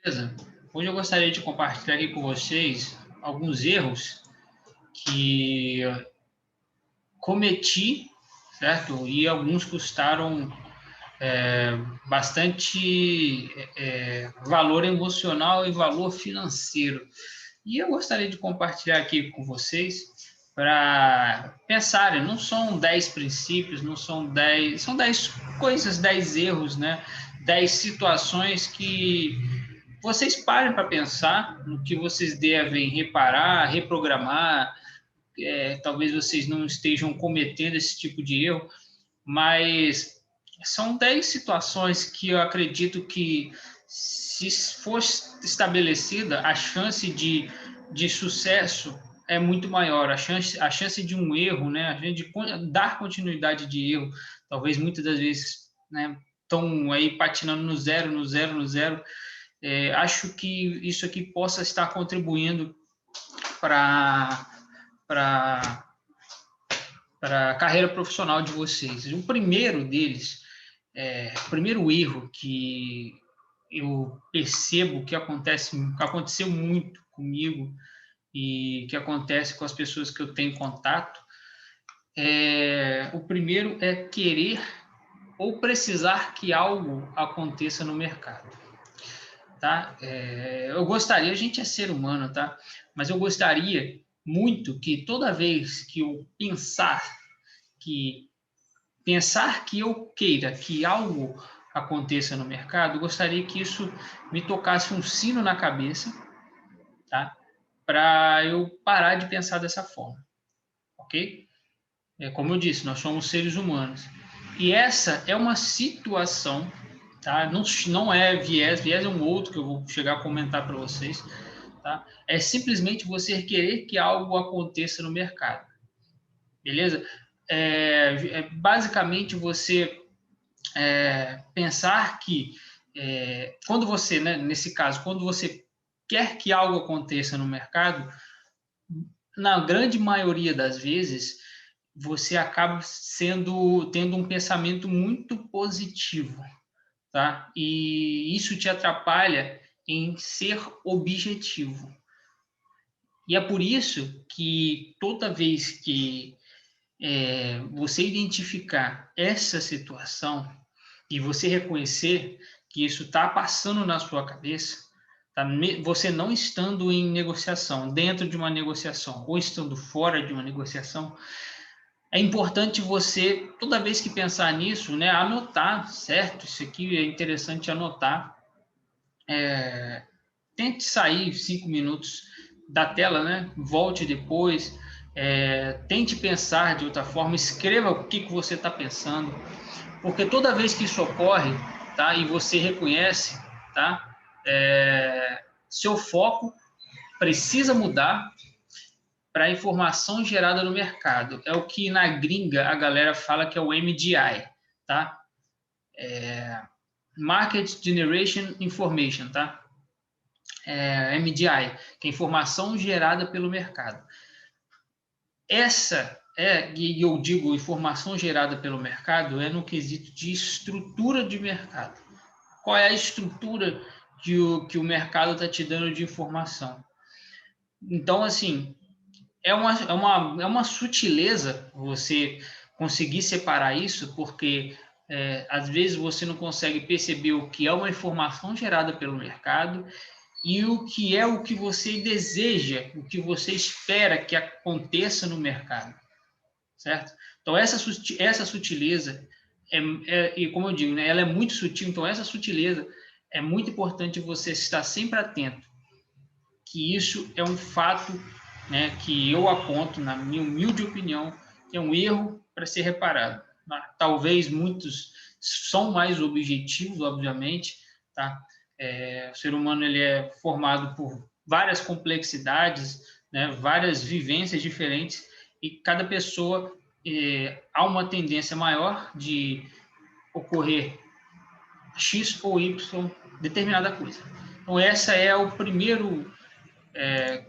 Beleza? Hoje eu gostaria de compartilhar aqui com vocês alguns erros que cometi, certo? E alguns custaram bastante valor emocional e valor financeiro. E eu gostaria de compartilhar aqui com vocês para pensarem, não são 10 princípios, não são 10, são 10 coisas, 10 erros, né? 10 situações que vocês parem para pensar no que vocês devem reparar, reprogramar. Talvez vocês não estejam cometendo esse tipo de erro, mas são 10 situações que eu acredito que, se for estabelecida, a chance de sucesso é muito maior. A chance de um erro, né, a gente de dar continuidade de erro, talvez muitas das vezes, né, estão aí patinando no zero, no zero, no zero. Acho que isso aqui possa estar contribuindo para a carreira profissional de vocês. O primeiro deles, o primeiro erro que eu percebo que aconteceu muito comigo e que acontece com as pessoas que eu tenho contato, o primeiro é querer ou precisar que algo aconteça no mercado. Tá? Eu gostaria, a gente é ser humano, tá? Mas eu gostaria muito que toda vez que eu pensar que eu queira que algo aconteça no mercado, eu gostaria que isso me tocasse um sino na cabeça, tá? Para eu parar de pensar dessa forma, ok? Como eu disse, nós somos seres humanos. E essa é uma situação, tá? Não é viés é um outro que eu vou chegar a comentar para vocês, tá? É simplesmente você querer que algo aconteça no mercado, beleza? Basicamente você pensar que quando você, né, nesse caso, quando você quer que algo aconteça no mercado, na grande maioria das vezes você acaba tendo um pensamento muito positivo, tá? E isso te atrapalha em ser objetivo. E é por isso que toda vez que você identificar essa situação e você reconhecer que isso está passando na sua cabeça, tá? Você não estando em negociação, dentro de uma negociação ou estando fora de uma negociação, é importante você, toda vez que pensar nisso, né, anotar, certo? Isso aqui é interessante anotar. Tente sair 5 minutos da tela, né? Volte depois. Tente pensar de outra forma. Escreva o que você está pensando, porque toda vez que isso ocorre, tá? E você reconhece, tá? Seu foco precisa mudar para a informação gerada no mercado. É o que na gringa a galera fala que é o MGI, tá? Market Generation Information, tá? MGI, que é informação gerada pelo mercado. E eu digo informação gerada pelo mercado, é no quesito de estrutura de mercado. Qual é a estrutura que o mercado está te dando de informação? Então, assim, é uma sutileza você conseguir separar isso, porque às vezes você não consegue perceber o que é uma informação gerada pelo mercado e o que você deseja, o que você espera que aconteça no mercado, certo? Então, essa sutileza, e como eu digo, né, ela é muito sutil, então essa sutileza é muito importante você estar sempre atento, que isso é um fato, né, que eu aponto, na minha humilde opinião, que é um erro para ser reparado. Talvez muitos são mais objetivos, obviamente, tá? O ser humano ele é formado por várias complexidades, né, várias vivências diferentes, e cada pessoa há uma tendência maior de ocorrer X ou Y determinada coisa. Então, essa é o primeiro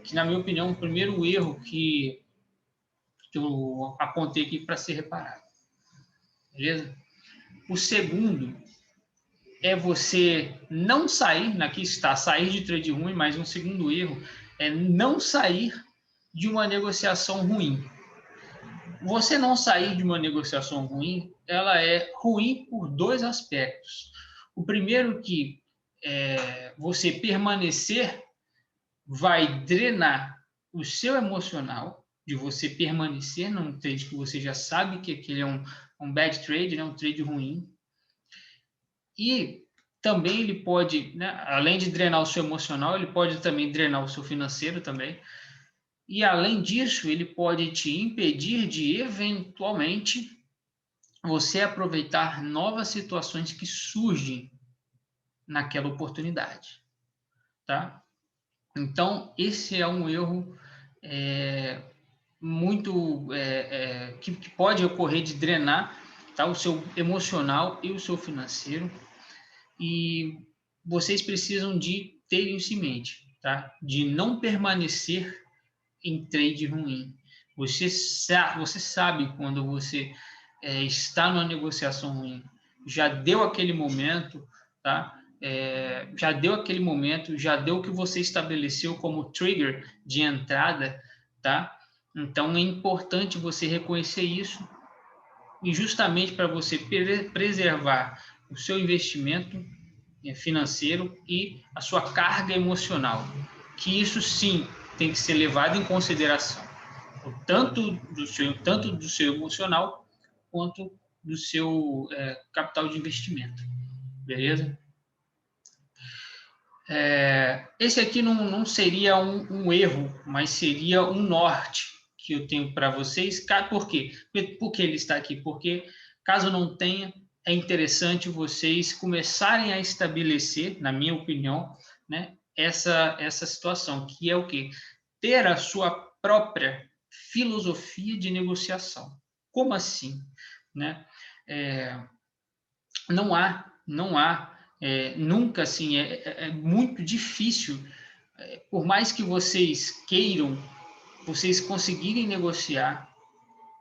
que, na minha opinião, o primeiro erro que eu apontei aqui para ser reparado. Beleza? O segundo é você não sair, aqui está, sair de trade ruim, mas um segundo erro é não sair de uma negociação ruim. Você não sair de uma negociação ruim, ela é ruim por dois aspectos. O primeiro que você permanecer vai drenar o seu emocional, de você permanecer num trade que você já sabe que aquele é um bad trade, né, um trade ruim. E também ele pode, né, além de drenar o seu emocional, ele pode também drenar o seu financeiro também. E além disso, ele pode te impedir de eventualmente você aproveitar novas situações que surgem naquela oportunidade, tá? Então, esse é um erro muito que pode ocorrer de drenar, tá, o seu emocional e o seu financeiro, e vocês precisam de ter isso em mente, tá? De não permanecer em trade ruim. Você sabe quando você está numa negociação ruim. Já deu aquele momento, tá? Já deu aquele momento, já deu o que você estabeleceu como trigger de entrada, tá? Então é importante você reconhecer isso, e justamente para você preservar o seu investimento financeiro e a sua carga emocional, que isso sim tem que ser levado em consideração, tanto do seu emocional quanto do seu capital de investimento, beleza? Esse aqui não seria um erro, mas seria um norte que eu tenho para vocês. Por quê? Por que ele está aqui? Porque, caso não tenha, é interessante vocês começarem a estabelecer, na minha opinião, né, essa situação, que é o quê? Ter a sua própria filosofia de negociação. Como assim? Né? Não há nunca assim, é muito difícil, por mais que vocês queiram, vocês conseguirem negociar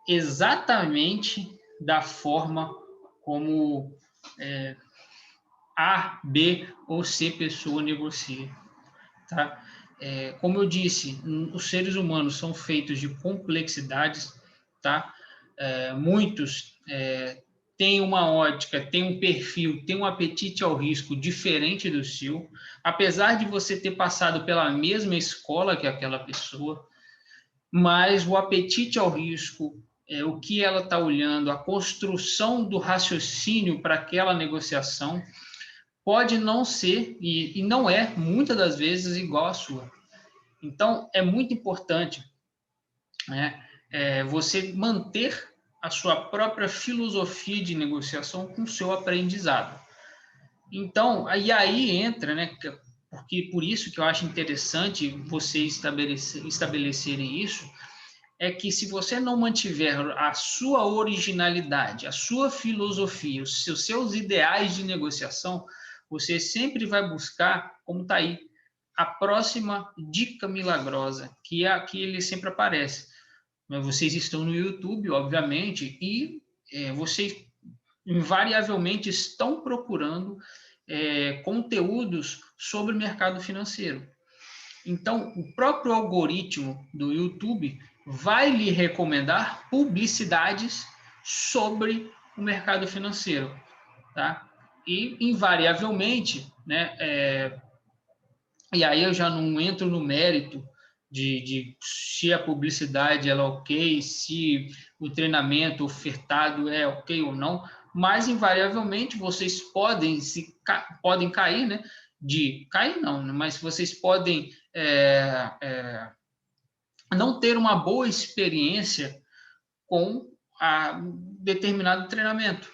exatamente da forma como A, B ou C pessoa negocia, tá? Como eu disse, os seres humanos são feitos de complexidades, tá? Muitos têm uma ótica, têm um perfil, têm um apetite ao risco diferente do seu, apesar de você ter passado pela mesma escola que aquela pessoa, mas o apetite ao risco, o que ela está olhando, a construção do raciocínio para aquela negociação pode não ser, e não é, muitas das vezes, igual à sua. Então, é muito importante, né, você manter a sua própria filosofia de negociação com o seu aprendizado. Então, aí entra, né, porque por isso que eu acho interessante vocês estabelecerem isso, é que se você não mantiver a sua originalidade, a sua filosofia, os seus ideais de negociação, você sempre vai buscar, como está aí, a próxima dica milagrosa, que é a que ele sempre aparece. Vocês estão no YouTube, obviamente, e vocês invariavelmente estão procurando conteúdos sobre o mercado financeiro. Então, o próprio algoritmo do YouTube vai lhe recomendar publicidades sobre o mercado financeiro, tá? E, invariavelmente, né, e aí eu já não entro no mérito de se a publicidade ela é ok, se o treinamento ofertado é ok ou não, mas invariavelmente vocês podem cair, né? Cair não, mas vocês podem não ter uma boa experiência com determinado treinamento.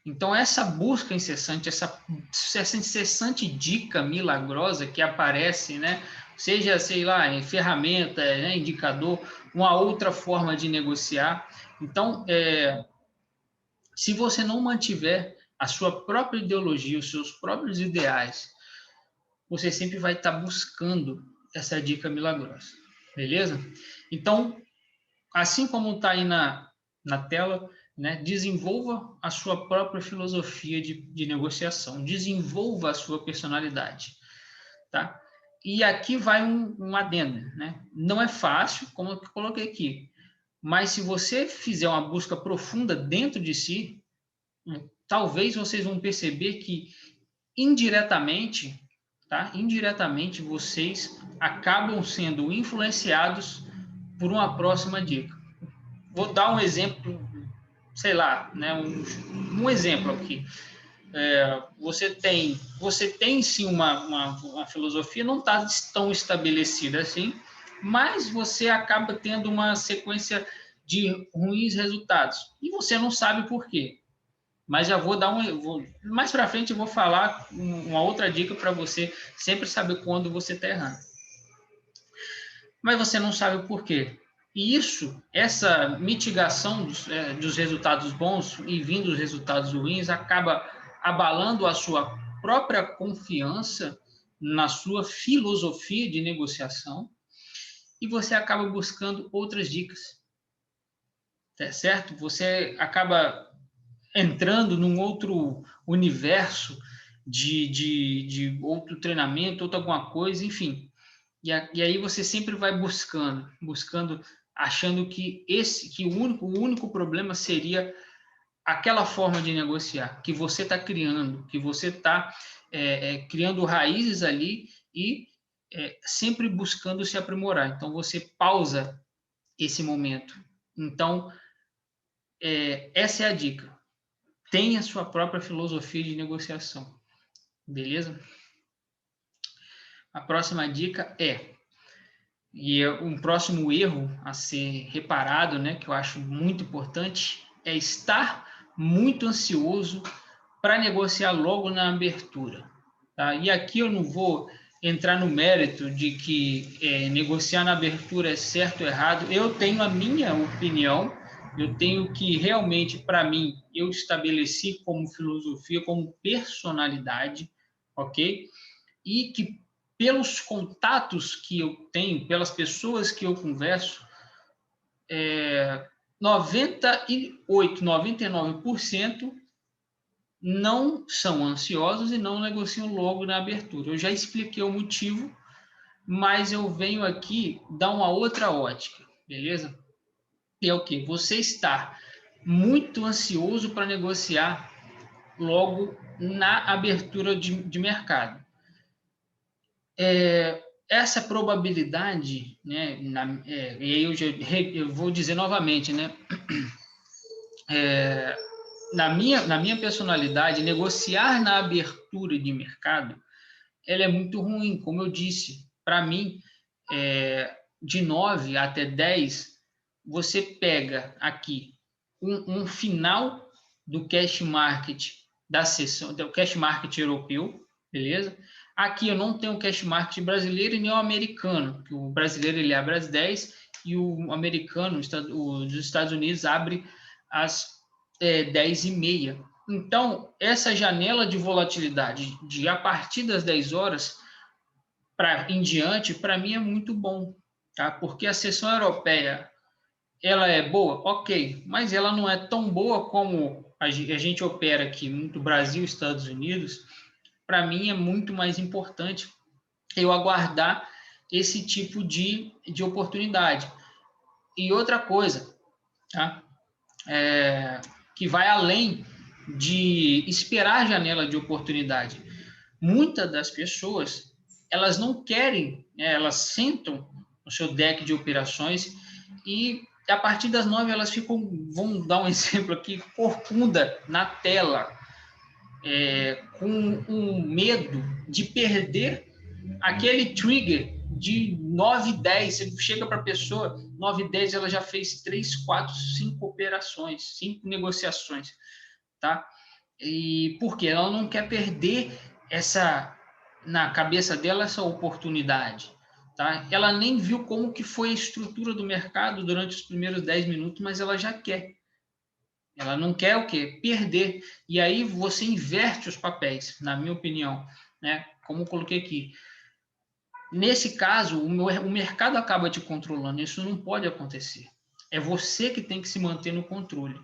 Então, essa busca incessante, essa incessante dica milagrosa que aparece, né? Seja, sei lá, em ferramenta, né? Indicador, uma outra forma de negociar. Então, se você não mantiver a sua própria ideologia, os seus próprios ideais, você sempre vai estar buscando essa dica milagrosa. Beleza? Então, assim como está aí na tela, né? Desenvolva a sua própria filosofia de negociação, desenvolva a sua personalidade, tá? E aqui vai um adendo, né? Não é fácil, como eu coloquei aqui, mas se você fizer uma busca profunda dentro de si, talvez vocês vão perceber que indiretamente, tá? Indiretamente vocês acabam sendo influenciados por uma próxima dica. Vou dar um exemplo, sei lá, né? Um exemplo aqui. Você tem sim uma filosofia, não está tão estabelecida assim, mas você acaba tendo uma sequência de ruins resultados e você não sabe por quê. Mas já vou dar mais para frente eu vou falar uma outra dica para você sempre saber quando você está errando. Mas você não sabe por quê. E essa mitigação dos resultados bons e vindo os resultados ruins, acaba abalando a sua própria confiança na sua filosofia de negociação e você acaba buscando outras dicas, tá certo? Você acaba entrando num outro universo de outro treinamento, outra alguma coisa, enfim. E aí você sempre vai buscando, achando que o único problema seria aquela forma de negociar que você está criando, que você está criando raízes ali e sempre buscando se aprimorar. Então você pausa esse momento. Então essa é a dica. Tenha sua própria filosofia de negociação, beleza? A próxima dica e um próximo erro a ser reparado, né, que eu acho muito importante, é estar muito ansioso para negociar logo na abertura. Tá? E aqui eu não vou entrar no mérito de que negociar na abertura é certo ou errado. Eu tenho a minha opinião, eu tenho que realmente, para mim, eu estabeleci como filosofia, como personalidade, ok? E que pelos contatos que eu tenho, pelas pessoas que eu converso, 98, 99% não são ansiosos e não negociam logo na abertura. Eu já expliquei o motivo, mas eu venho aqui dar uma outra ótica, beleza? Que é o quê? Você está muito ansioso para negociar logo na abertura de mercado. Essa probabilidade, né, e aí eu vou dizer novamente, né, na minha personalidade, negociar na abertura de mercado, ela é muito ruim, como eu disse. Para mim, de 9 até 10, você pega aqui um final do cash market da sessão, do cash market europeu, beleza? Aqui eu não tenho cash market brasileiro e nem o americano, que o brasileiro ele abre às 10 e o americano, dos Estados Unidos, abre às 10h30. Então, essa janela de volatilidade de a partir das 10 horas em diante, para mim é muito bom, tá? Porque a sessão europeia, ela é boa? Ok, mas ela não é tão boa como a gente opera aqui no Brasil e Estados Unidos. Para mim é muito mais importante eu aguardar esse tipo de oportunidade. E outra coisa, tá? Que vai além de esperar a janela de oportunidade. Muitas das pessoas, elas não querem, né, elas sentam no seu deck de operações e a partir das 9 elas ficam, vamos dar um exemplo aqui, corcunda na tela, com um medo de perder aquele trigger de 9 e 10. Você chega para a pessoa, 9 e 10 ela já fez 3, 4, 5 operações, 5 negociações, tá? E por quê? Ela não quer perder na cabeça dela essa oportunidade, tá? Ela nem viu como que foi a estrutura do mercado durante os primeiros 10 minutos, mas ela já quer. Ela não quer o quê? Perder. E aí você inverte os papéis, na minha opinião, né? Como eu coloquei aqui. Nesse caso, o mercado acaba te controlando. Isso não pode acontecer. É você que tem que se manter no controle.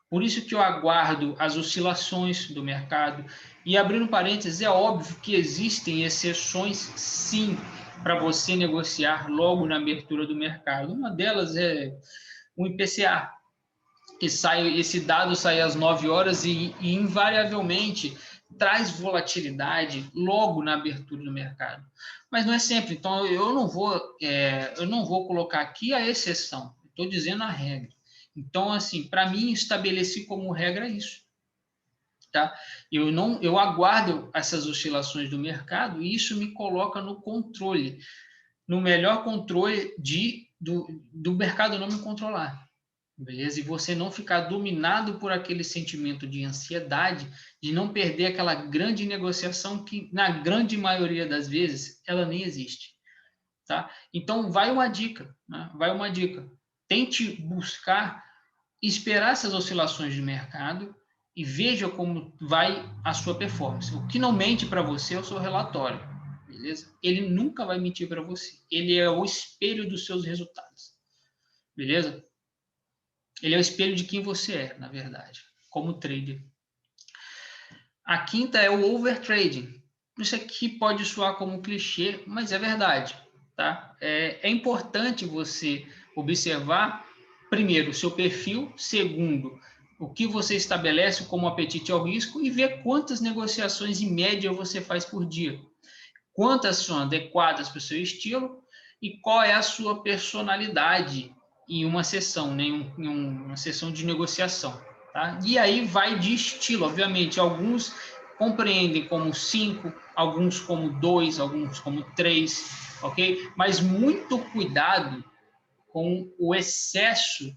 Por isso que eu aguardo as oscilações do mercado. E abrindo parênteses, é óbvio que existem exceções, sim, para você negociar logo na abertura do mercado. Uma delas é o IPCA, que esse dado sai às 9 horas e invariavelmente traz volatilidade logo na abertura do mercado. Mas não é sempre. Então, eu não vou colocar aqui a exceção. Estou dizendo a regra. Então, assim, para mim, estabeleci como regra isso. Tá? Eu aguardo essas oscilações do mercado e isso me coloca no controle, no melhor controle do mercado não me controlar. Beleza? E você não ficar dominado por aquele sentimento de ansiedade, de não perder aquela grande negociação que, na grande maioria das vezes, ela nem existe. Tá? Então, vai uma dica. Né? Vai uma dica. Tente buscar esperar essas oscilações de mercado e veja como vai a sua performance. O que não mente para você é o seu relatório. Beleza? Ele nunca vai mentir para você. Ele é o espelho dos seus resultados. Beleza? Ele é o espelho de quem você é, na verdade, como trader. A quinta é o overtrading. Isso aqui pode soar como clichê, mas é verdade. Tá? É importante você observar, primeiro, o seu perfil, segundo, o que você estabelece como apetite ao risco e ver quantas negociações em média você faz por dia. Quantas são adequadas para o seu estilo e qual é a sua personalidade em uma sessão, né, em uma sessão de negociação. Tá? E aí vai de estilo, obviamente. Alguns compreendem como 5, alguns como 2, alguns como 3, ok? Mas muito cuidado com o excesso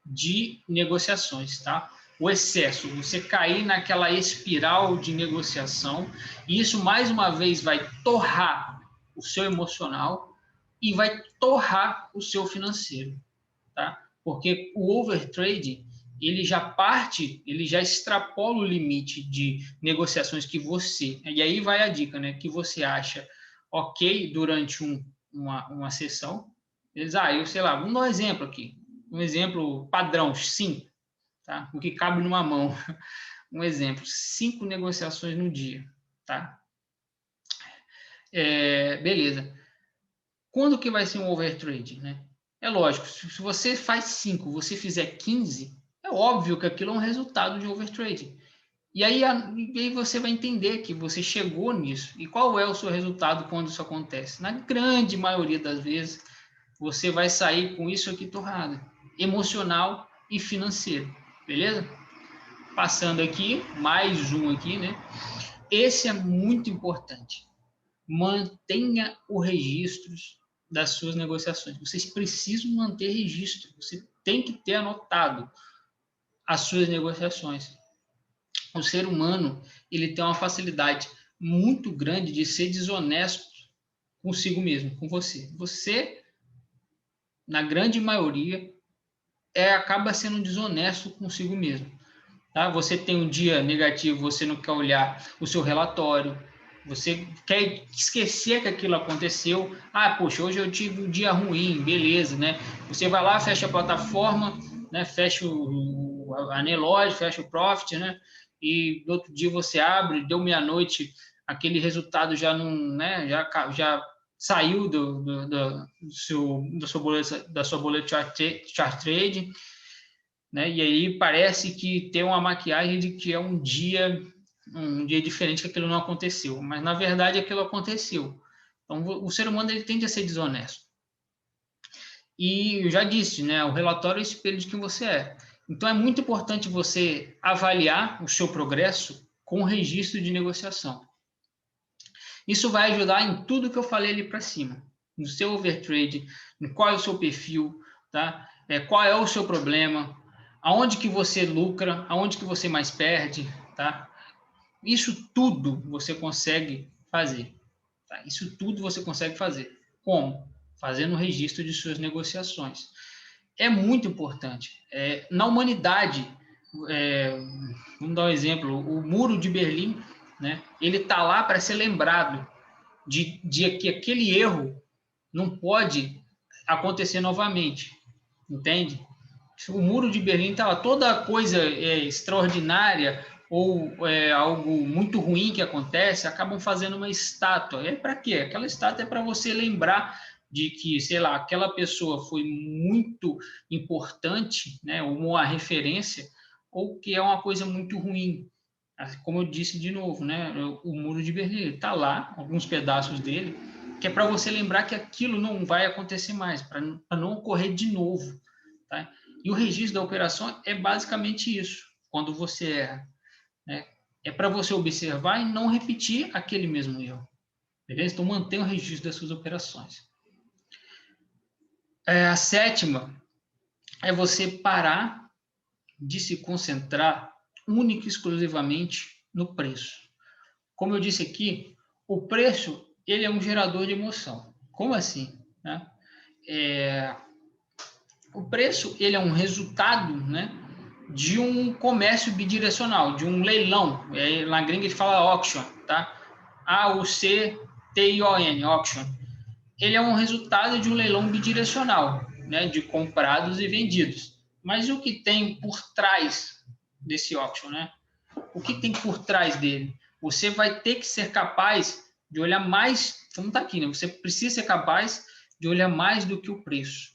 de negociações, tá? O excesso, você cair naquela espiral de negociação, e isso mais uma vez vai torrar o seu emocional e vai torrar o seu financeiro, tá? Porque o overtrade, ele já extrapola o limite de negociações que você, e aí vai a dica, né, que você acha ok durante uma sessão. Eu sei lá, vamos dar um exemplo aqui, um exemplo padrão, 5, tá? O que cabe numa mão. Um exemplo, 5 negociações no dia, tá? Beleza. Quando que vai ser um overtrade, né? É lógico, se você faz 5, você fizer 15, é óbvio que aquilo é um resultado de overtrade. E aí você vai entender que você chegou nisso. E qual é o seu resultado quando isso acontece? Na grande maioria das vezes, você vai sair com isso aqui torrado, emocional e financeiro, beleza? Passando aqui, mais um aqui, né? Esse é muito importante. Mantenha o registro das suas negociações. Vocês precisam manter registro. Você tem que ter anotado as suas negociações. O ser humano, ele tem uma facilidade muito grande de ser desonesto consigo mesmo, com você. Você, na grande maioria, acaba sendo desonesto consigo mesmo. Tá? Você tem um dia negativo, você não quer olhar o seu relatório, você quer esquecer que aquilo aconteceu. Poxa, hoje eu tive um dia ruim, beleza, né? Você vai lá, fecha a plataforma, né? Fecha a Neloge, fecha o Profit, né? E no outro dia você abre, deu meia-noite, aquele resultado já não, né? Já saiu da sua boleta chart trade, né? E aí parece que tem uma maquiagem de que é um dia diferente, que aquilo não aconteceu, mas na verdade aquilo aconteceu. Então o ser humano ele tende a ser desonesto. E eu já disse, né? O relatório é o espelho de quem você é. Então é muito importante você avaliar o seu progresso com o registro de negociação. Isso vai ajudar em tudo que eu falei ali para cima, no seu overtrade, no qual é o seu perfil, tá? Qual é o seu problema, aonde que você lucra, aonde que você mais perde, tá? Isso tudo você consegue fazer, tá? Isso tudo você consegue fazer. Como? Fazendo o registro de suas negociações. É muito importante. Na humanidade, vamos dar um exemplo, o Muro de Berlim, né? Ele está lá para ser lembrado de que aquele erro não pode acontecer novamente, entende? O Muro de Berlim está lá, toda coisa extraordinária ou algo muito ruim que acontece, acabam fazendo uma estátua. É para quê? Aquela estátua é para você lembrar de que, sei lá, aquela pessoa foi muito importante, né, ou uma referência, ou que é uma coisa muito ruim. Como eu disse de novo, né, o Muro de Berlim está lá, alguns pedaços dele, que é para você lembrar que aquilo não vai acontecer mais, para não ocorrer de novo. Tá? E o registro da operação é basicamente isso, quando você erra. Né? É para você observar e não repetir aquele mesmo erro. Beleza? Então, mantenha o registro das suas operações. A sétima é você parar de se concentrar única e exclusivamente no preço. Como eu disse aqui, o preço ele é um gerador de emoção. Como assim? Né? O preço ele é um resultado, né, de um comércio bidirecional, de um leilão. Na gringa a gente fala auction, tá? A-U-C-T-I-O-N, auction. Ele é um resultado de um leilão bidirecional, né, de comprados e vendidos. Mas o que tem por trás desse auction, né? O que tem por trás dele? Você vai ter que ser capaz de olhar mais, como está aqui, né? Você precisa ser capaz de olhar mais do que o preço,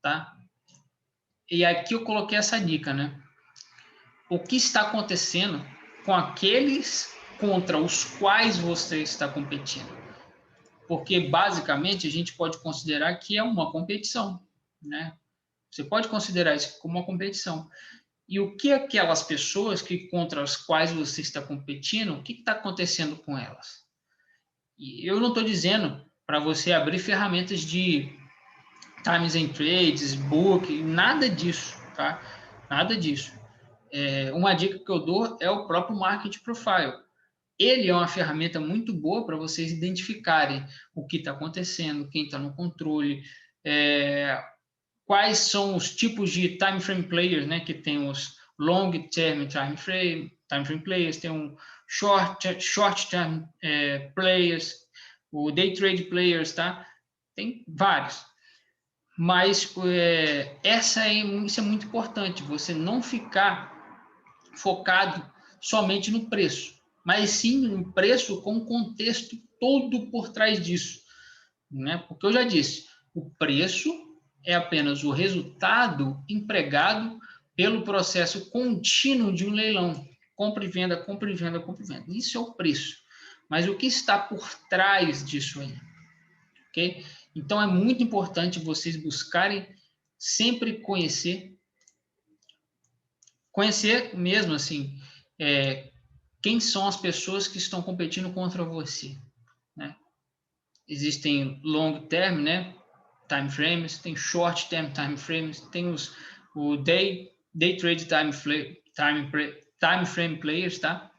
tá? E aqui eu coloquei essa dica, né? O que está acontecendo com aqueles contra os quais você está competindo? Porque, basicamente, a gente pode considerar que é uma competição, né? Você pode considerar isso como uma competição. E o que aquelas pessoas que contra as quais você está competindo, o que está acontecendo com elas? E eu não estou dizendo para você abrir ferramentas de times and trades, book, nada disso, tá? Nada disso. Uma dica que eu dou é o próprio Market Profile. Ele é uma ferramenta muito boa para vocês identificarem o que está acontecendo, quem está no controle, quais são os tipos de time frame players, né? Que tem os long term time frame players, tem um short term players, o day trade players, tá? Tem vários. Mas isso é muito importante, você não ficar focado somente no preço, mas sim no preço com o contexto todo por trás disso, né? Porque eu já disse, o preço é apenas o resultado empregado pelo processo contínuo de um leilão, compra e venda, compra e venda, compra e venda. Isso é o preço. Mas o que está por trás disso aí? Ok? Então é muito importante vocês buscarem sempre conhecer mesmo assim, quem são as pessoas que estão competindo contra você, né? Existem long term, né, time frames, tem short term time frames, tem o day trade time frame players, tá?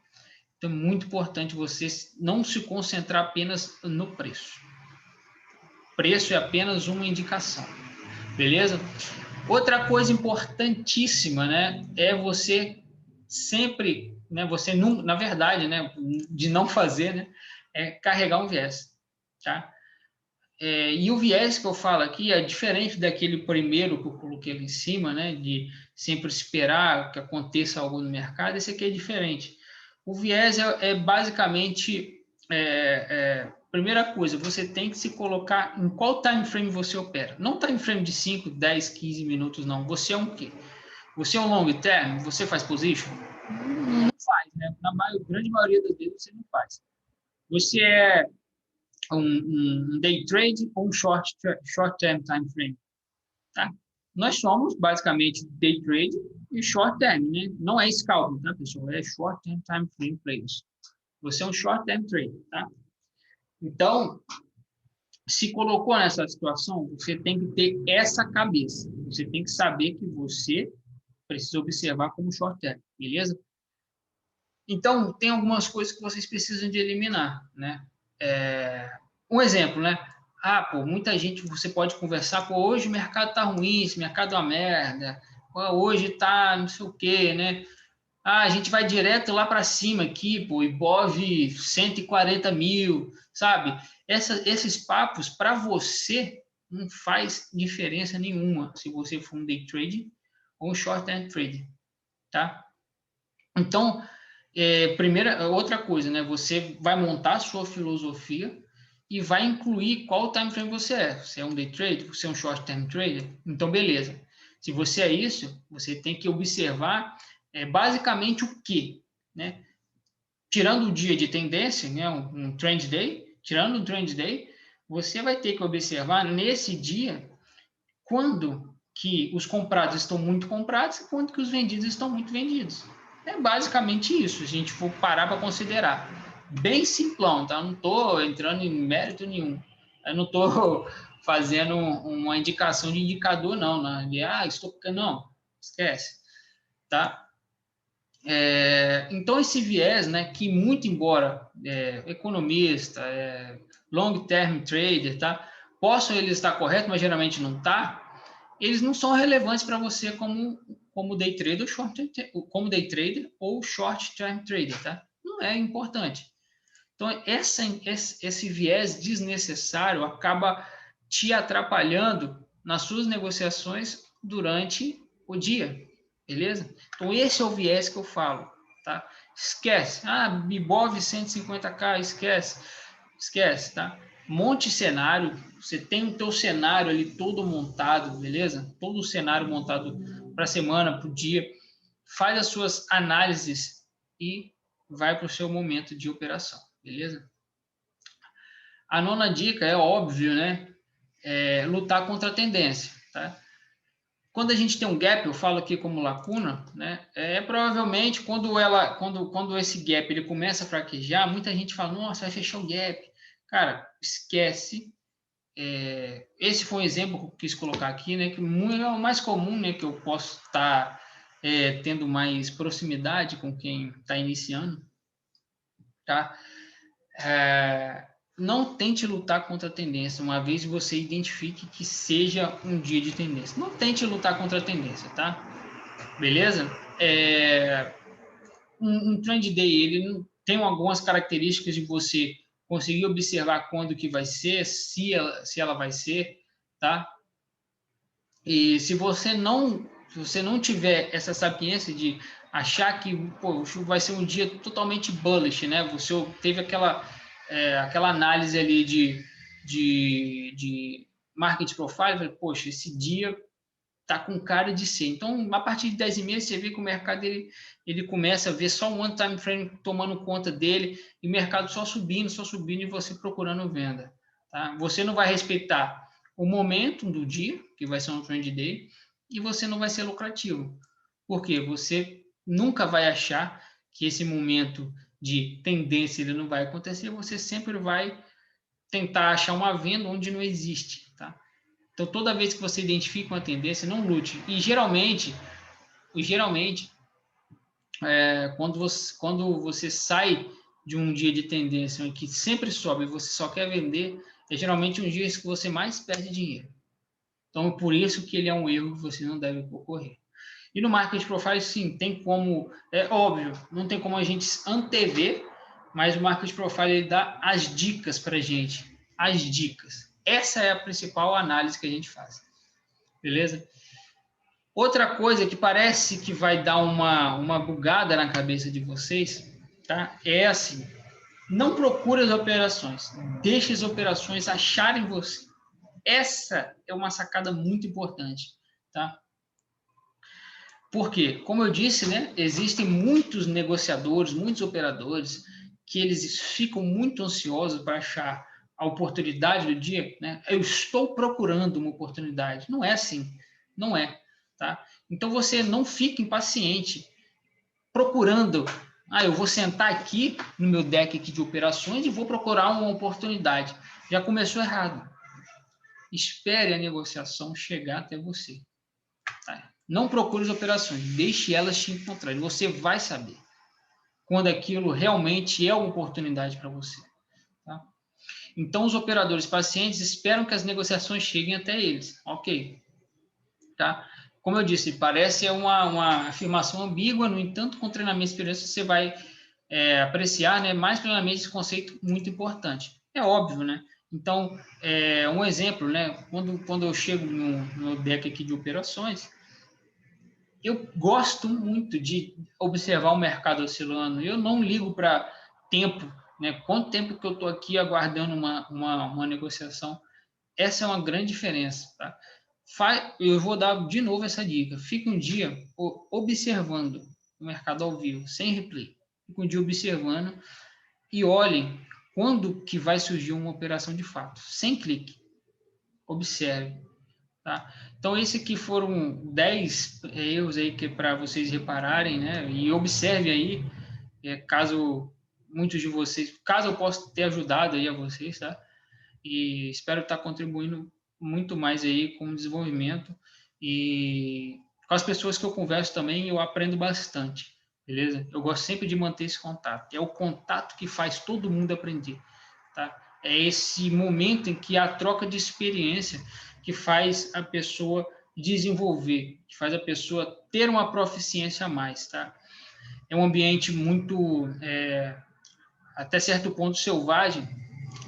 Então é muito importante vocês não se concentrar apenas no preço. Preço é apenas uma indicação, beleza? Outra coisa importantíssima, né, é você sempre, né, você não, na verdade, né, de não fazer, né, é carregar um viés, tá? E o viés que eu falo aqui é diferente daquele primeiro que eu coloquei ali em cima, né, de sempre esperar que aconteça algo no mercado. Esse aqui é diferente. O viés basicamente primeira coisa, você tem que se colocar em qual time frame você opera. Não time frame de 5, 10, 15 minutos, não. Você é um quê? Você é um long term? Você faz position? Não faz, né? Grande maioria das vezes você não faz. Você é um day trade ou um short term time frame, tá? Nós somos basicamente day trade e short term, né? Não é scalping, tá, pessoal? É short term time frame players. Você é um short term trader, tá? Então, se colocou nessa situação, você tem que ter essa cabeça. Você tem que saber que você precisa observar como short term, beleza? Então, tem algumas coisas que vocês precisam de eliminar, né? Um exemplo, né? Pô, muita gente, você pode conversar, pô, hoje o mercado tá ruim, esse mercado é uma merda, pô, hoje tá não sei o quê, né? A gente vai direto lá para cima aqui, pô, Ibov 140 mil, sabe? Esses papos, para você, não faz diferença nenhuma se você for um day trade ou um short term trader, tá? Então, outra coisa, né? Você vai montar a sua filosofia e vai incluir qual time frame você é. Você é um day trader, você é um short term trader? Então, beleza. Se você é isso, você tem que observar basicamente o quê, né? Tirando o dia de tendência, né? Um trend day, tirando o trend day, você vai ter que observar nesse dia quando que os comprados estão muito comprados e quando que os vendidos estão muito vendidos. É basicamente isso, se a gente for parar para considerar. Bem simplão, tá? Não estou entrando em mérito nenhum. Eu não estou fazendo uma indicação de indicador, não. Estou... Não, esquece. Tá? Então, esse viés, né, que muito embora economista, long term trader, tá? Possam eles estar corretos, mas geralmente não tá, eles não são relevantes para você como day trader, como day trader ou short term trader, tá? Não é importante. Então, esse viés desnecessário acaba te atrapalhando nas suas negociações durante o dia, beleza? Então, esse é o viés que eu falo, tá? Esquece. Bibov 150k, esquece, tá? Monte cenário, você tem o teu cenário ali todo montado, beleza? Todo o cenário montado para a semana, para o dia. Faz as suas análises e vai para o seu momento de operação, beleza? A nona dica é óbvio, né? Lutar contra a tendência, tá? Quando a gente tem um gap, eu falo aqui como lacuna, né? Provavelmente quando esse gap ele começa a fraquejar, muita gente fala, nossa, vai fechar o gap. Cara, esquece. Esse foi um exemplo que eu quis colocar aqui, né? Que é o mais comum, né? Que eu posso estar tendo mais proximidade com quem está iniciando, tá? Não tente lutar contra a tendência, uma vez você identifique que seja um dia de tendência. Não tente lutar contra a tendência, tá? Beleza? Um trend day, ele tem algumas características de você conseguir observar quando que vai ser, se ela vai ser, tá? E se você não tiver essa sapiência de achar que vai ser um dia totalmente bullish, né? Você teve aquela análise ali de market profile, poxa, esse dia tá com cara de ser. Então, a partir de 10h30, você vê que o mercado ele começa a ver só um one time frame tomando conta dele e o mercado só subindo e você procurando venda. Tá? Você não vai respeitar o momento do dia, que vai ser um trend day, e você não vai ser lucrativo. Por quê? Você nunca vai achar que esse momento de tendência ele não vai acontecer, você sempre vai tentar achar uma venda onde não existe, tá? Então, toda vez que você identifica uma tendência, não lute. E geralmente quando você sai de um dia de tendência em que sempre sobe e você só quer vender, é geralmente um dia que você mais perde dinheiro. Então, por isso que ele é um erro que você não deve ocorrer. E no Market Profile, sim, tem como, é óbvio, não tem como a gente antever, mas o Market Profile ele dá as dicas para a gente. As dicas. Essa é a principal análise que a gente faz. Beleza? Outra coisa que parece que vai dar uma bugada na cabeça de vocês, tá? É assim, não procure as operações, deixe as operações acharem você. Essa é uma sacada muito importante, tá? Porque, como eu disse, né, existem muitos negociadores, muitos operadores que eles ficam muito ansiosos para achar a oportunidade do dia, né? Eu estou procurando uma oportunidade. Não é assim, não é, tá? Então você não fique impaciente procurando, eu vou sentar aqui no meu deck aqui de operações e vou procurar uma oportunidade. Já começou errado. Espere a negociação chegar até você. Tá? Não procure as operações, deixe elas te encontrarem. Você vai saber quando aquilo realmente é uma oportunidade para você. Tá? Então, os operadores pacientes esperam que as negociações cheguem até eles. Ok. Tá? Como eu disse, parece uma afirmação ambígua, no entanto, com treinamento e experiência, você vai apreciar, né, mais plenamente esse conceito muito importante. É óbvio, né? Então, um exemplo, né? Quando eu chego no deck aqui de operações, eu gosto muito de observar o mercado oscilando. Eu não ligo para tempo, né? Quanto tempo que eu estou aqui aguardando uma negociação. Essa é uma grande diferença, tá? Eu vou dar de novo essa dica. Fica um dia observando o mercado ao vivo, sem replay. Fica um dia observando e olhem quando que vai surgir uma operação de fato, sem clique. Observe. Tá? Então, esse aqui foram 10 erros aí que para vocês repararem, né? E observe aí, caso muitos de vocês, caso eu possa ter ajudado aí a vocês, tá? E espero estar contribuindo muito mais aí com o desenvolvimento e com as pessoas que eu converso também, eu aprendo bastante, beleza? Eu gosto sempre de manter esse contato. É o contato que faz todo mundo aprender, tá? É esse momento em que a troca de experiência que faz a pessoa desenvolver, que faz a pessoa ter uma proficiência a mais, tá? É um ambiente muito, até certo ponto, selvagem,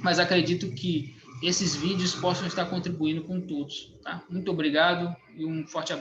mas acredito que esses vídeos possam estar contribuindo com todos, tá? Muito obrigado e um forte abraço.